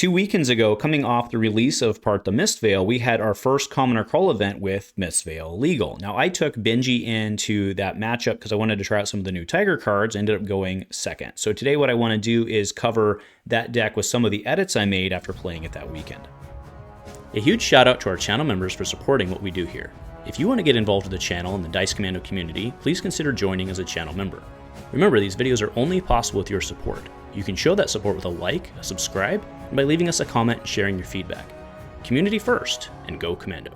2 weekends ago, coming off the release of Part the Mistveil, we had our first Commoner Crawl event with Mistveil legal. Now, I took Benji into that matchup because I wanted to try out some of the new Tiger cards, ended up going second. So today what I want to do is cover that deck with some of the edits I made after playing it that weekend. A huge shout out to our channel members for supporting what we do here. If you want to get involved with the channel and the Dice Commando community, please consider joining as a channel member. Remember, these videos are only possible with your support. You can show that support with a like, a subscribe, and by leaving us a comment and sharing your feedback. Community first, and go Commando.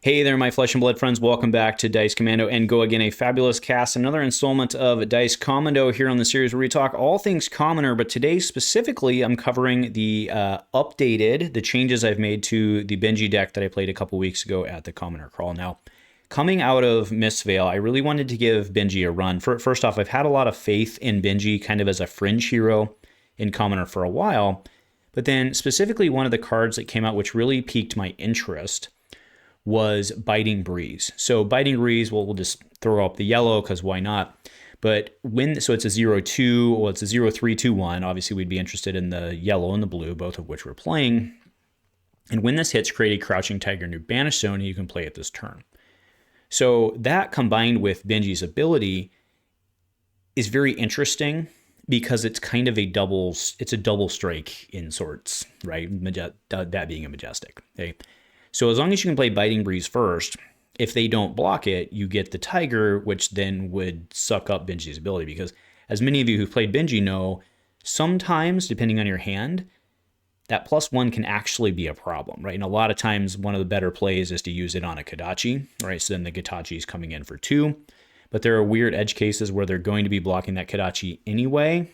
Hey there, my flesh and blood friends. Welcome back to Dice Commando and Go Again, a fabulous cast. Another installment of Dice Commando here on the series where we talk all things Commoner, but today specifically I'm covering the the changes I've made to the Benji deck that I played a couple weeks ago at the Commoner Crawl. Now, coming out of Mistveil, I really wanted to give Benji a run. First off, I've had a lot of faith in Benji kind of as a fringe hero in Commoner for a while, but then specifically one of the cards that came out which really piqued my interest was Biting Breeze. So Biting Breeze, we'll just throw up the yellow because why not? But so it's a 0-2, well, it's a 0-3-2-1. Obviously, we'd be interested in the yellow and the blue, both of which we're playing. And when this hits, create a Crouching Tiger new banish zone, and you can play it this turn. So that combined with Benji's ability is very interesting because it's kind of a double strike in sorts, right? That being a Majestic. Okay. So as long as you can play Biting Breeze first, if they don't block it, you get the Tiger, which then would suck up Benji's ability. Because as many of you who've played Benji know, sometimes, depending on your hand, that +1 can actually be a problem, right? And a lot of times, one of the better plays is to use it on a Kodachi, right? So then the Kodachi is coming in for 2. But there are weird edge cases where they're going to be blocking that Kodachi anyway.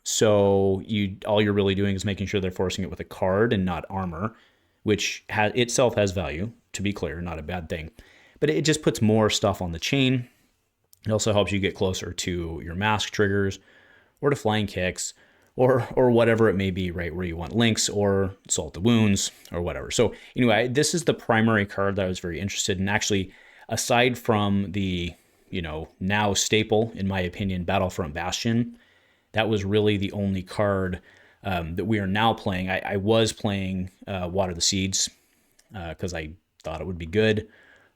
So all you're really doing is making sure they're forcing it with a card and not armor, which itself has value, to be clear, not a bad thing. But it just puts more stuff on the chain. It also helps you get closer to your mask triggers or to flying kicks or whatever it may be, right, where you want links or salt the wounds or whatever. So anyway, this is the primary card that I was very interested in. Actually, aside from the now staple, in my opinion, Battlefront Bastion, that was really the only card that we are now playing. I was playing Water the Seeds because I thought it would be good.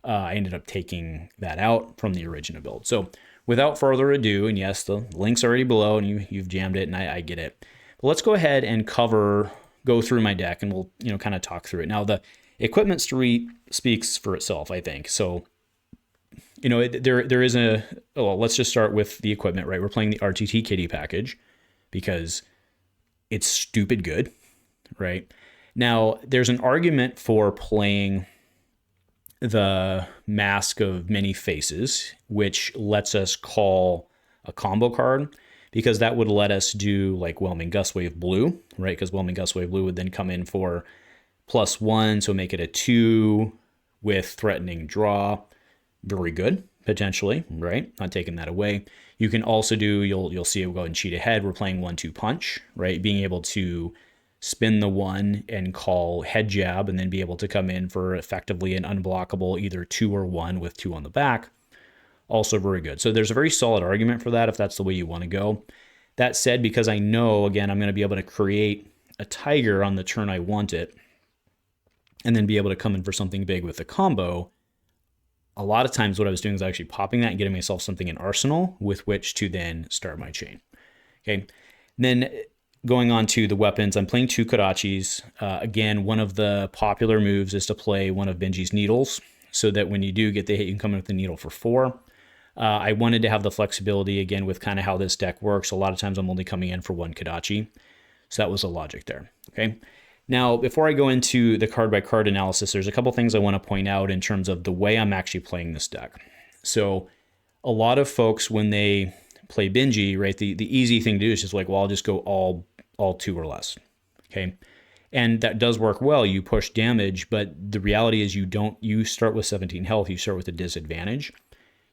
I ended up taking that out from the original build. So without further ado, and yes, the link's already below and you've jammed it and I get it. But let's go ahead and go through my deck and we'll kind of talk through it. Now the equipment street speaks for itself, I think. So there is let's just start with the equipment, right? We're playing the RTT Kitty package because it's stupid good, right? Now, there's an argument for playing the Mask of Many Faces, which lets us call a combo card because that would let us do like Whelming Gustwave Blue, right? Because Whelming Gustwave Blue would then come in for +1, so make it a 2 with Threatening Draw. Very good, potentially, right? Not taking that away. You can also do, you'll see it will go and cheat ahead. We're playing 1-2 punch, right? Being able to spin the 1 and call head jab and then be able to come in for effectively an unblockable either 2 or 1 with 2 on the back. Also very good. So there's a very solid argument for that if that's the way you want to go. That said, because I know, again, I'm going to be able to create a Tiger on the turn I want it and then be able to come in for something big with the combo, a lot of times what I was doing is actually popping that and getting myself something in arsenal with which to then start my chain. Okay. Then going on to the weapons, I'm playing 2 Kodachis. Again, one of the popular moves is to play one of Benji's needles so that when you do get the hit, you can come in with the needle for 4. I wanted to have the flexibility again with kind of how this deck works. A lot of times I'm only coming in for 1 Kodachi. So that was the logic there. Okay. Now, before I go into the card-by-card analysis, there's a couple things I want to point out in terms of the way I'm actually playing this deck. So a lot of folks, when they play Benji, right, the easy thing to do is just like, well, I'll just go all 2 or less, okay? And that does work well. You push damage, but the reality is you start with 17 health, you start with a disadvantage.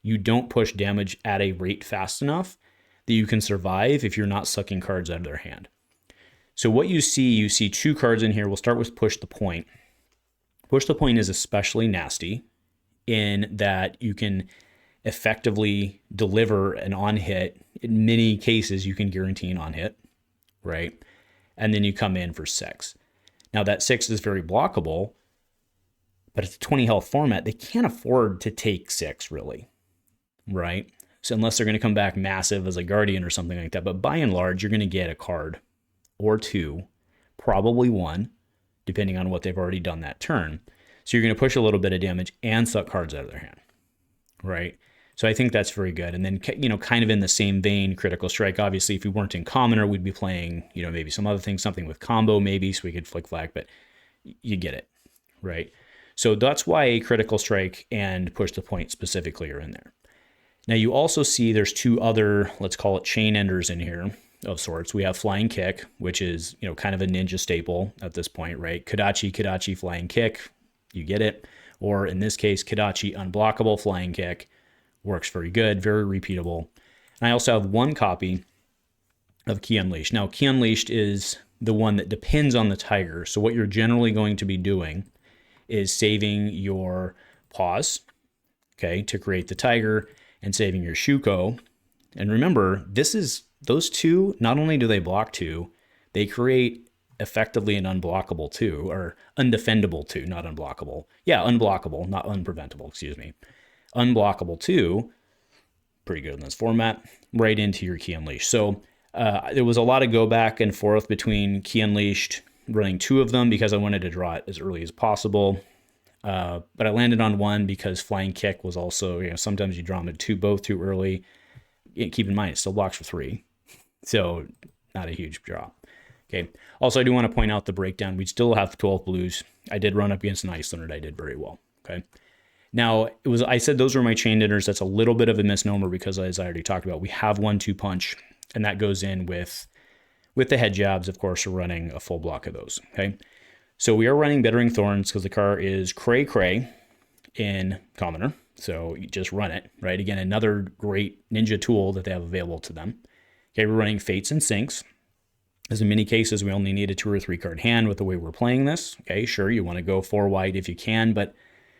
You don't push damage at a rate fast enough that you can survive if you're not sucking cards out of their hand. So what you see 2 cards in here. We'll start with Push the Point. Push the Point is especially nasty in that you can effectively deliver an on-hit. In many cases, you can guarantee an on-hit, right? and then you come in for 6. Now that 6 is very blockable, but it's a 20 health format. They can't afford to take 6 really, right? So unless they're going to come back massive as a Guardian or something like that, but by and large, you're going to get a card or 2, probably 1, depending on what they've already done that turn. So you're going to push a little bit of damage and suck cards out of their hand, right? So I think that's very good. And then, you know, kind of in the same vein, Critical Strike, obviously, if we weren't in Commoner, we'd be playing, you know, maybe some other things, something with combo maybe, so we could flick flag, but you get it, right? So that's why Critical Strike and Push the Point specifically are in there. Now you also see there's 2 other, let's call it chain enders in here of sorts. We have Flying Kick, which is, you know, kind of a ninja staple at this point, right? Kodachi, Flying Kick, you get it. Or in this case, Kodachi, Unblockable, Flying Kick. Works very good, very repeatable. And I also have 1 copy of Ki Unleashed. Now, Ki Unleashed is the one that depends on the Tiger. So what you're generally going to be doing is saving your pause, okay, to create the Tiger, and saving your Shuko. And remember, those 2, not only do they block 2, they create effectively an unblockable 2, or undefendable 2, not unblockable. Yeah, unblockable, not unpreventable, excuse me. Unblockable 2, pretty good in this format, right into your Ki Unleashed. So there was a lot of go back and forth between Ki Unleashed, running 2 of them because I wanted to draw it as early as possible. But I landed on 1 because Flying Kick was also, you know, sometimes you draw them at 2, both too early. Keep in mind, it still blocks for 3. So not a huge draw. Okay. Also, I do want to point out the breakdown. We still have 12 blues. I did run up against an Icelander. I did very well. Okay. Now, I said those were my chain dinners. That's a little bit of a misnomer because, as I already talked about, we have 1-2 punch, and that goes in with the head jabs. Of course, we're running a full block of those. Okay. So we are running Bittering Thorns because the car is cray in Commoner. So you just run it, right? Again, another great ninja tool that they have available to them. Okay, we're running Fates and Sinks. As in many cases, we only need a 2 or 3 card hand with the way we're playing this. Okay, sure, you want to go 4 wide if you can, but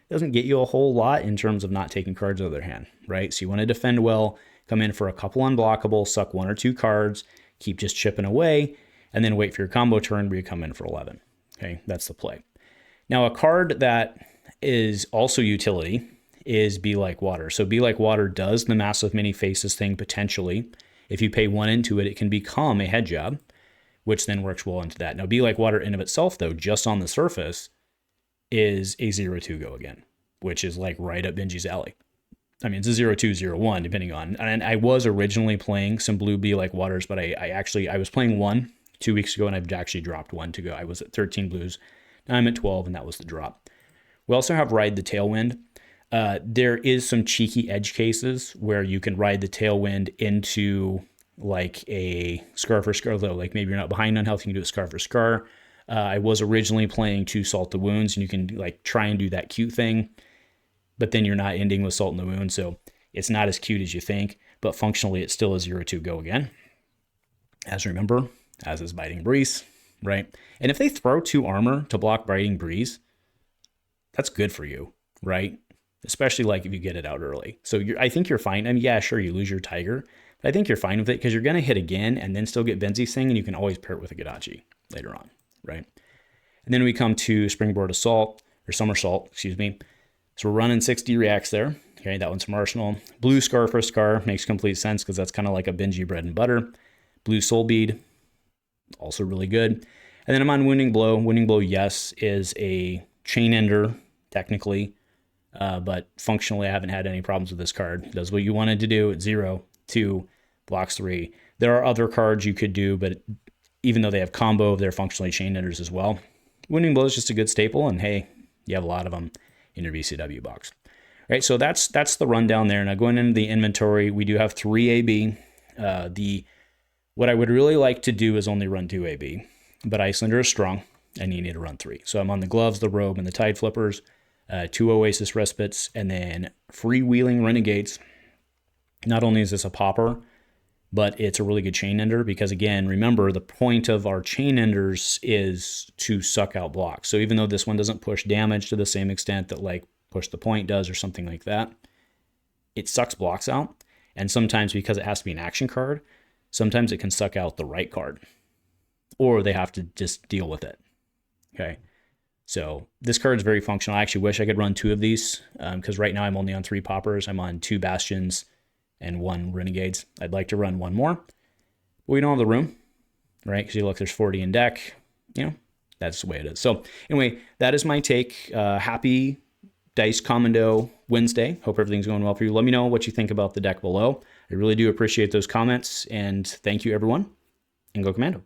it doesn't get you a whole lot in terms of not taking cards out of their hand, right? So you want to defend well, come in for a couple unblockable, suck 1 or 2 cards, keep just chipping away, and then wait for your combo turn where you come in for 11. Okay, that's the play. Now, a card that is also utility is Be Like Water. So Be Like Water does the Massive Many Faces thing potentially. If you pay 1 into it, it can become a head job, which then works well into that. Now, Be Like Water in of itself, though, just on the surface, is a 0-2 go again, which is like right up Benji's alley. I mean, it's a 0-2, 0-1, depending on, and I was originally playing some blue Be Like Waters, but I was playing 1 2 weeks ago, and I've actually dropped 1 to go. I was at 13 blues. Now I'm at 12, and that was the drop. We also have Ride the Tailwind. There is some cheeky edge cases where you can ride the Tailwind into like a Scar for Scar, though, like maybe you're not behind on health, you can do a Scar for Scar. I was originally playing 2 Salt the Wounds, and you can like try and do that cute thing, but then you're not ending with Salt in the Wound, so it's not as cute as you think, but functionally it's still a 0-2 go again. As remember, as is Biting Breeze, right? And if they throw 2 armor to block Biting Breeze, that's good for you, right? Especially like if you get it out early. So I think you're fine. I mean, yeah, sure, you lose your Tiger, but I think you're fine with it because you're going to hit again and then still get Benzi's thing, and you can always pair it with a Kodachi later on, right? And then we come to Springboard Assault, or Somersault, excuse me. So we're running 60 reacts there. Okay, that one's from Arsenal. Blue Scar for Scar makes complete sense because that's kind of like a Benji bread and butter. Blue Soul Bead, also really good. And then I'm on Wounding Blow. Wounding Blow, yes, is a chain ender, technically, but functionally I haven't had any problems with this card. It does what you wanted to do at 0-2, blocks 3. There are other cards you could do, but even though they have combo, they're functionally chain enders as well. Wounding Blow is just a good staple, and hey, you have a lot of them in your VCW box. All right, so that's the rundown there. Now going into the inventory, we do have 3 AB. What I would really like to do is only run 2 AB, but Icelander is strong, and you need to run 3. So I'm on the gloves, the robe, and the Tide Flippers, 2 Oasis Respites, and then Freewheeling Renegades. Not only is this a popper, but it's a really good chain ender because, again, remember, the point of our chain enders is to suck out blocks. So even though this one doesn't push damage to the same extent that, like, Push the Point does or something like that, it sucks blocks out. And sometimes, because it has to be an action card, sometimes it can suck out the right card. or they have to just deal with it. Okay. So this card is very functional. I actually wish I could run 2 of these because right now I'm only on 3 poppers. I'm on 2 bastions and 1 renegades. I'd like to run 1 more, but we don't have the room, right? Because you look, there's 40 in deck. You know, that's the way it is. So anyway, that is my take. Happy Dice Commando Wednesday. Hope everything's going well for you. Let me know what you think about the deck below. I really do appreciate those comments, and thank you, everyone, and go Commando.